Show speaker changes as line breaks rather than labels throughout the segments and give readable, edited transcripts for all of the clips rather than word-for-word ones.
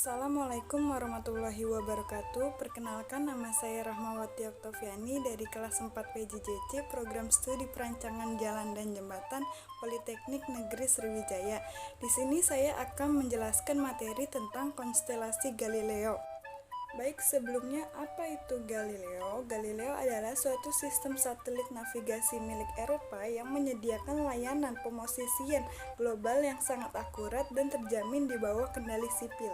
Assalamualaikum warahmatullahi wabarakatuh. Perkenalkan, nama saya Rahmawati Oktaviani dari kelas 4 PJJC Program Studi Perancangan Jalan dan Jembatan Politeknik Negeri Sriwijaya. Di sini saya akan menjelaskan materi tentang konstelasi Galileo. Baik, sebelumnya apa itu Galileo? Galileo adalah suatu sistem satelit navigasi milik Eropa yang menyediakan layanan pemosisian global yang sangat akurat dan terjamin di bawah kendali sipil.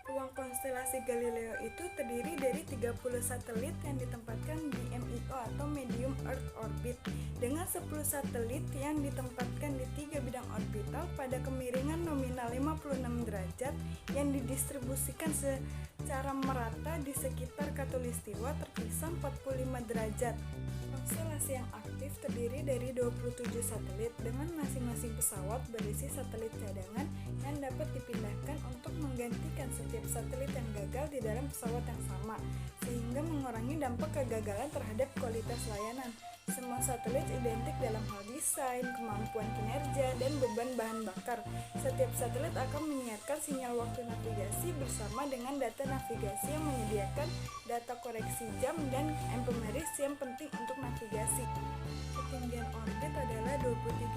Ruang konstelasi Galileo itu terdiri dari 30 satelit yang ditempatkan di MEO atau Medium Earth Orbit, dengan 10 satelit yang ditempatkan di 3 bidang orbital pada kemiringan nominal 56 derajat yang didistribusikan secara merata di sekitar khatulistiwa terpisah 45 derajat. Konstelasi yang aktif terdiri dari 27 satelit dengan masing-masing pesawat berisi satelit cadangan yang dapat dipindahkan untuk menggantikan setiap satelit yang gagal di dalam pesawat yang sama, sehingga mengurangi dampak kegagalan terhadap kualitas layanan. Semua satelit identik dalam hal desain, kemampuan kinerja, dan beban bahan bakar. Setiap satelit akan menyiarkan sinyal waktu navigasi bersama dengan data navigasi yang menyediakan data koreksi jam dan empiris yang penting untuk navigasi. Ketinggian orbit adalah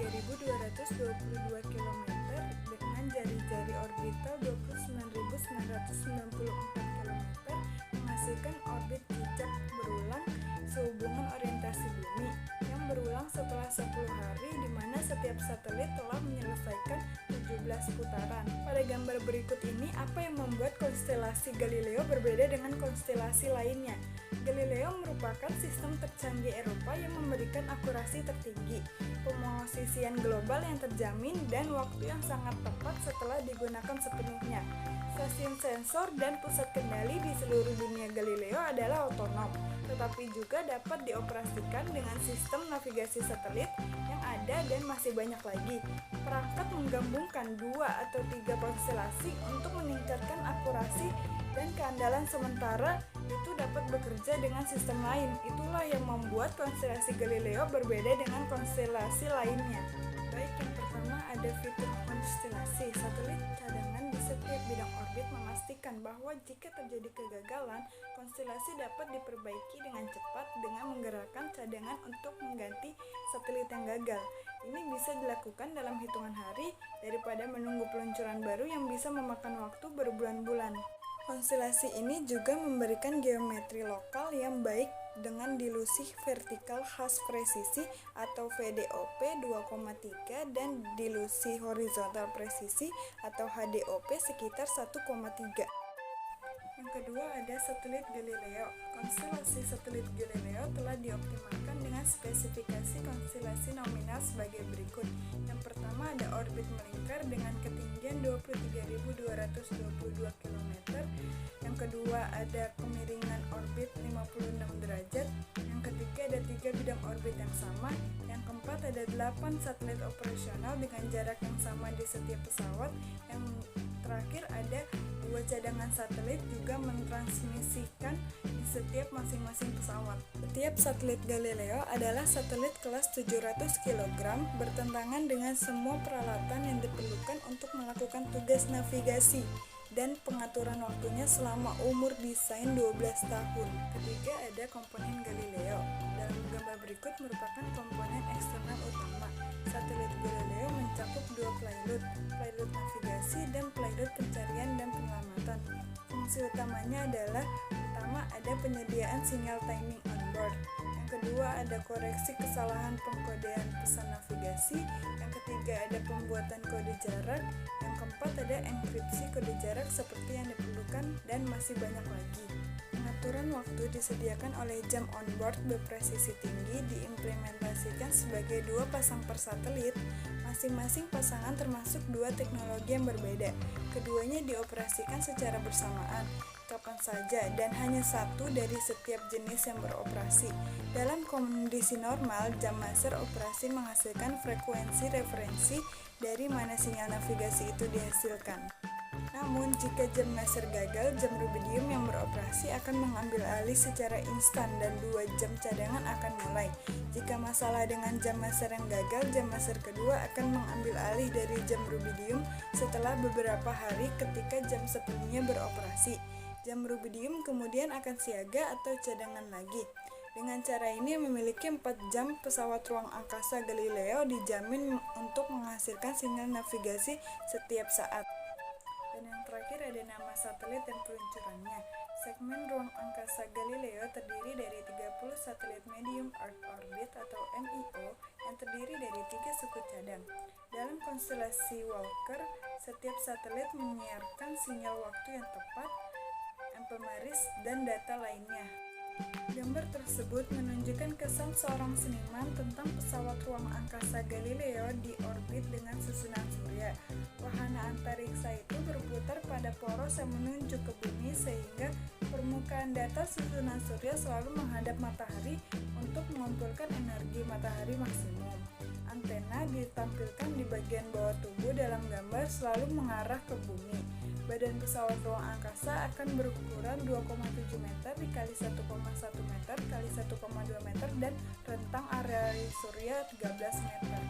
23.222 km dengan jari-jari orbital 29.994 km, menghasilkan orbit cicak berulang sehubungan orientasi bumi yang berulang setelah 10 hari, di mana setiap satelit telah menyelesaikan 17 putaran. Pada gambar berikut ini, apa yang membuat konstelasi Galileo berbeda dengan konstelasi lainnya? Galileo merupakan sistem tercanggih Eropa yang memberikan akurasi tertinggi, pemosisian global yang terjamin, dan waktu yang sangat tepat setelah digunakan sepenuhnya. Stasiun sensor dan pusat kendali di seluruh dunia Galileo adalah otonom, tetapi juga dapat dioperasikan dengan sistem navigasi satelit yang ada dan masih banyak lagi. Perangkat menggabungkan 2 atau 3 konstelasi untuk meningkatkan akurasi dan keandalan, sementara itu dapat bekerja dengan sistem lain. Itulah yang membuat konstelasi Galileo berbeda dengan konstelasi lainnya. Baik, yang pertama ada fitur konstelasi. Satelit cadangan di setiap bidang orbit memastikan bahwa jika terjadi kegagalan, konstelasi dapat diperbaiki dengan cepat dengan menggerakkan cadangan untuk mengganti satelit yang gagal. Ini bisa dilakukan dalam hitungan hari daripada menunggu peluncuran baru yang bisa memakan waktu berbulan-bulan. Konstelasi ini juga memberikan geometri lokal yang baik dengan dilusi vertikal khas presisi atau VDOP 2,3 dan dilusi horizontal presisi atau HDOP sekitar 1,3. Yang kedua ada satelit Galileo. Konstelasi satelit Galileo telah dioptimalkan dengan spesifikasi konstelasi nominal sebagai berikut. Yang pertama ada orbit melingkar dengan ketinggian 23.222 km. Yang kedua ada kemiringan orbit 56 derajat. Yang ketiga ada 3 bidang orbit yang sama. Yang keempat ada 8 satelit operasional dengan jarak yang sama di setiap pesawat. Yang terakhir ada 2 cadangan satelit juga mentransmisikan di setiap masing-masing pesawat. Setiap satelit Galileo adalah satelit kelas 700 kg bertentangan dengan semua peralatan yang diperlukan untuk melakukan tugas navigasi dan pengaturan waktunya selama umur desain 12 tahun. Ketiga ada komponen Galileo. Dalam gambar berikut merupakan komponen eksternal utama. Satelit Galileo mencakup 2 payload navigasi dan payload pencarian dan penyelamatan. Fungsi utamanya adalah pertama ada penyediaan sinyal timing on board. Yang kedua ada koreksi kesalahan pengkodean pesan navigasi. Yang ketiga ada pembuatan kode jarak. Yang keempat ada enkripsi kode jarak seperti yang diperlukan, dan masih banyak lagi. Pengaturan waktu disediakan oleh jam on-board berpresisi tinggi diimplementasikan sebagai 2 pasang per satelit. Masing-masing pasangan termasuk 2 teknologi yang berbeda. Keduanya dioperasikan secara bersamaan, kapan saja, dan hanya satu dari setiap jenis yang beroperasi. Dalam kondisi normal, jam master operasi menghasilkan frekuensi referensi dari mana sinyal navigasi itu dihasilkan. Namun, jika jam maser gagal, jam rubidium yang beroperasi akan mengambil alih secara instan dan 2 jam cadangan akan mulai. Jika masalah dengan jam maser yang gagal, jam maser kedua akan mengambil alih dari jam rubidium setelah beberapa hari ketika jam sebelumnya beroperasi. Jam rubidium kemudian akan siaga atau cadangan lagi. Dengan cara ini memiliki 4 jam pesawat ruang angkasa Galileo dijamin untuk menghasilkan sinyal navigasi setiap saat. Dan yang terakhir ada nama satelit dan peluncurannya. Segmen ruang angkasa Galileo terdiri dari 30 satelit medium Earth orbit atau MEO yang terdiri dari 3 suku cadang. Dalam konstelasi Walker, setiap satelit menyiarkan sinyal waktu yang tepat, empemeris, dan data lainnya. Gambar tersebut menunjukkan kesan seorang seniman tentang pesawat ruang angkasa Galileo di orbit dengan susunan surya. Wahana antariksa itu berputar pada poros yang menunjuk ke bumi sehingga permukaan datar susunan surya selalu menghadap matahari untuk mengumpulkan energi matahari maksimum. Antena ditampilkan di bagian bawah tubuh dalam gambar selalu mengarah ke bumi. Badan pesawat ruang angkasa akan berukuran 2,7 meter dikali 1,1 meter kali 1,2 meter dan rentang area surya 13 meter.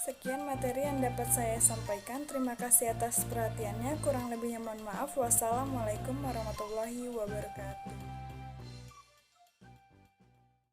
Sekian materi yang dapat saya sampaikan. Terima kasih atas perhatiannya. Kurang lebihnya mohon maaf. Wassalamualaikum warahmatullahi wabarakatuh.